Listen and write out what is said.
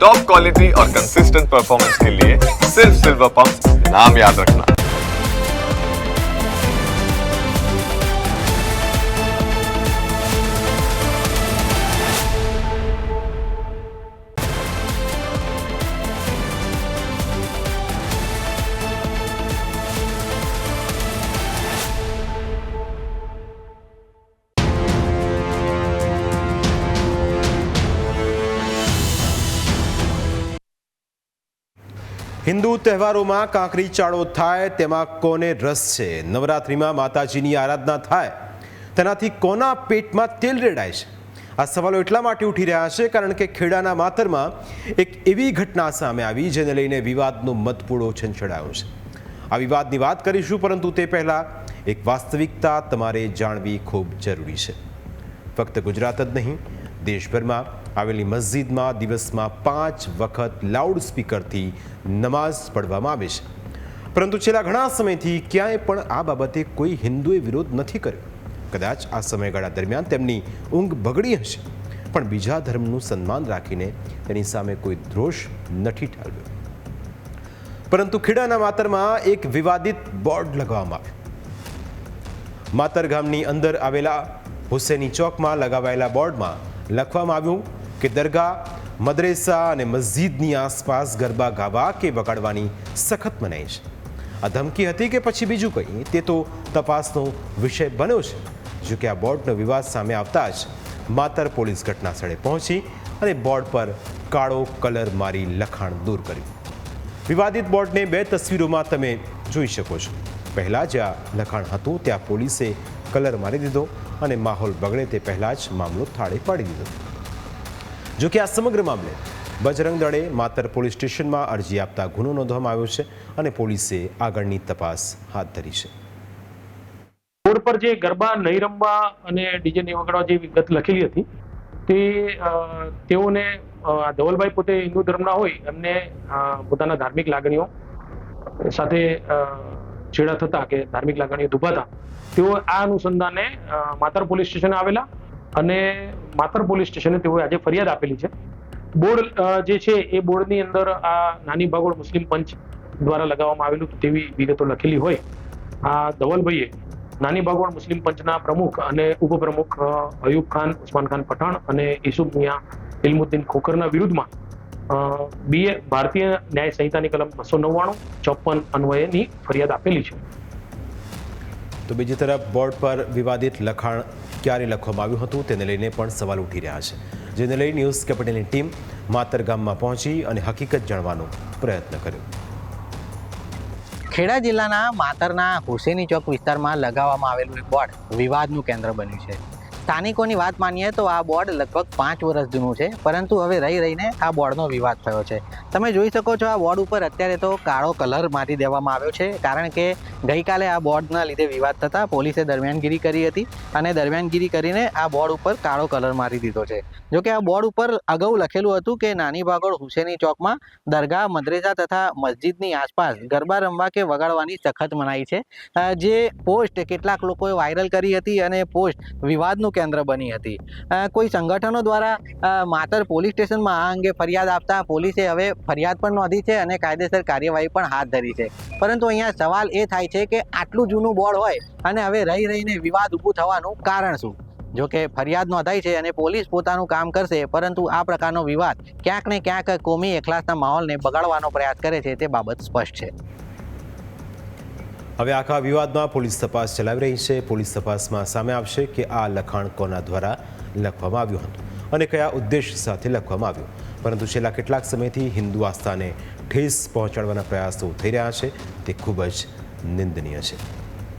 Top quality और consistent performance के लिए सिर्फ सिल्वर पंप नाम याद रखना। હિન્દુ તહેવારોમાં કાંકરી ચાળો થાય તેમાં કોને રસ છે? નવરાત્રિમાં માતાજીની આરાધના થાય તેનાથી કોના પેટમાં તેલ રેડાય છે? આ સવાલો એટલા માટે ઉઠી રહ્યા છે કારણ કે ખેડાના માતરમાં એક એવી ઘટના સામે આવી જેને લઈને વિવાદનો મતપૂડો છંછેડાયો છે। આ વિવાદની વાત કરીશું, પરંતુ તે પહેલાં એક વાસ્તવિકતા તમારે જાણવી ખૂબ જરૂરી છે। ફક્ત ગુજરાત જ નહીં, દેશભરમાં આવેલી મસ્જિદમાં દિવસમાં 5 વખત લાઉડ સ્પીકરથી નમાઝ પઢવામાં આવે છે, પરંતુ છેલ્લા ઘણા સમયથી ક્યાંય પણ આ બાબતે કોઈ હિન્દુએ વિરોધ નથી કર્યો। કદાચ આ સમયગાળા દરમિયાન તેમની ઊંઘ બગડી હશે, પણ બીજા ધર્મનું સન્માન રાખીને તેની સામે કોઈ દ્રોષ નથી ઠાલવ્યો। પરંતુ ખેડાના માતરમાં એક વિવાદિત બોર્ડ લગાવવામાં આવ્યું। માતર ગામની અંદર આવેલા હુસેની ચોકમાં લગાવાયેલા બોર્ડમાં લખવામાં આવ્યું કે દરગાહ, મદરેસા અને મસ્જિદની આસપાસ ગરબા ગાવા કે વગાડવાની સખત મનાઈ છે। આ ધમકી હતી કે પછી બીજું કંઈ, તે તો તપાસનો વિષય બન્યો છે। જો કે આ બોર્ડનો વિવાદ સામે આવતા જ માતર પોલીસ ઘટના સ્થળે પહોંચી અને બોર્ડ પર કાળો કલર મારી લખાણ દૂર કર્યું। વિવાદિત બોર્ડને 2 તસવીરોમાં તમે જોઈ શકો છો। પહેલાં જ્યાં લખાણ હતું ત્યાં પોલીસે કલર મારી દીધો અને માહોલ બગડે તે પહેલાં જ મામલો થાળે પાડી દીધો। જો કે આ સમગ્ર મામલે બજરંગ દળે માતર પોલીસ સ્ટેશનમાં અરજી આપતા ગુનો નોંધવામાં આવ્યો છે અને પોલીસે આગળની તપાસ હાથ ધરી છે। બોર્ડ પર જે ગરબા નહીં રમવા અને ડીજે નહીં વગાડવા જે વિગત લખેલી હતી તે તેઓને ધવલભાઈ પોતે હિન્દુ ધર્મના હોય, એમને પોતાના ધાર્મિક લાગણીઓ સાથે છેડા થતા કે ધાર્મિક લાગણીઓ દુભાતા તેઓ આ અનુસંધાને માતર પોલીસ સ્ટેશને આવેલા અને માતર પોલીસ સ્ટેશને તેઓએ આજે ફરિયાદ આપેલી છે। બોર્ડ જે છે એ બોર્ડની અંદર આ નાની ભાગોળ મુસ્લિમ પંચ દ્વારા લગાવવામાં આવેલું તેવી વિગતો લખેલી હોય આ ધવલભાઈએ નાની ભાગોળ મુસ્લિમ પંચના પ્રમુખ અને ઉપપ્રમુખ અયુબ ખાન, ઉસ્માન ખાન પઠાણ અને ઈસુફ મિયા ઇલ્મુદ્દીન ખોખરના વિરુદ્ધમાં ભારતીય ન્યાય સંહિતાની કલમ 299, 54 અન્વયેની ફરિયાદ આપેલી છે। તો બીજી તરફ બોર્ડ પર વિવાદિત લખાણ ક્યારે લખવામાં આવ્યું હતું તેને લઈને પણ સવાલ ઉઠી રહ્યા છે, જેને લઈ ન્યૂઝ કેપિટલની ટીમ માતર ગામમાં પહોંચી અને હકીકત જાણવાનો પ્રયત્ન કર્યો। ખેડા જિલ્લાના માતરના હુસેની ચોક વિસ્તારમાં લગાવવામાં આવેલું એક બોર્ડ વિવાદનું કેન્દ્ર બન્યું છે। સ્થાનિકોની વાત માનીએ તો આ બોર્ડ લગભગ 5 વર્ષ જૂનું છે, પરંતુ હવે રહીને આ બોર્ડનો વિવાદ થયો છે। તમે જોઈ શકો છો આ બોર્ડ ઉપર અત્યારે તો કાળો કલર મારી દેવામાં આવ્યો છે, કારણ કે ગઈકાલે આ બોર્ડના લીધે વિવાદ થતાં પોલીસે દરમિયાનગીરી કરી હતી અને દરમિયાનગીરી કરીને આ બોર્ડ ઉપર કાળો કલર મારી દીધો છે। જોકે આ બોર્ડ ઉપર અગાઉ લખેલું હતું કે નાની ભાગોળ હુસેની ચોકમાં દરગાહ, મદરેસા તથા મસ્જિદની આસપાસ ગરબા રમવા કે વગાડવાની સખત મનાઈ છે। જે પોસ્ટ કેટલાક લોકોએ વાયરલ કરી હતી અને પોસ્ટ વિવાદનું કેન્દ્ર બની હતી। કોઈ સંગઠનો દ્વારા માતર પોલીસ સ્ટેશનમાં આ અંગે ફરિયાદ આપતા પોલીસે હવે ફરિયાદ પણ નોંધી છે અને કાયદેસર કાર્યવાહી પણ હાથ ધરી છે। પરંતુ અહીંયા સવાલ એ થાય છે કે આટલું જૂનું બોર્ડ હોય અને હવે રહીને વિવાદ ઊભું થવાનું કારણ શું? જો કે ફરિયાદ નોંધાઈ છે અને પોલીસ પોતાનું કામ કરશે, પરંતુ આ પ્રકારનો વિવાદ ક્યાંક ને ક્યાંક કોમી એકલાસના માહોલને બગાડવાનો પ્રયાસ કરે છે તે બાબત સ્પષ્ટ છે। હવે આખા વિવાદમાં પોલીસ તપાસ ચલાવી રહી છે। પોલીસ તપાસમાં સામે આવશે કે આ લખાણ કોના દ્વારા લખવામાં આવ્યું હતું અને કયા ઉદ્દેશ સાથે લખવામાં આવ્યું, પરંતુ છેલ્લા કેટલાક સમયથી હિન્દુ આસ્થાને ઠેસ પહોંચાડવાના પ્રયાસો થઈ રહ્યા છે, તે ખૂબ જ નિંદનીય છે।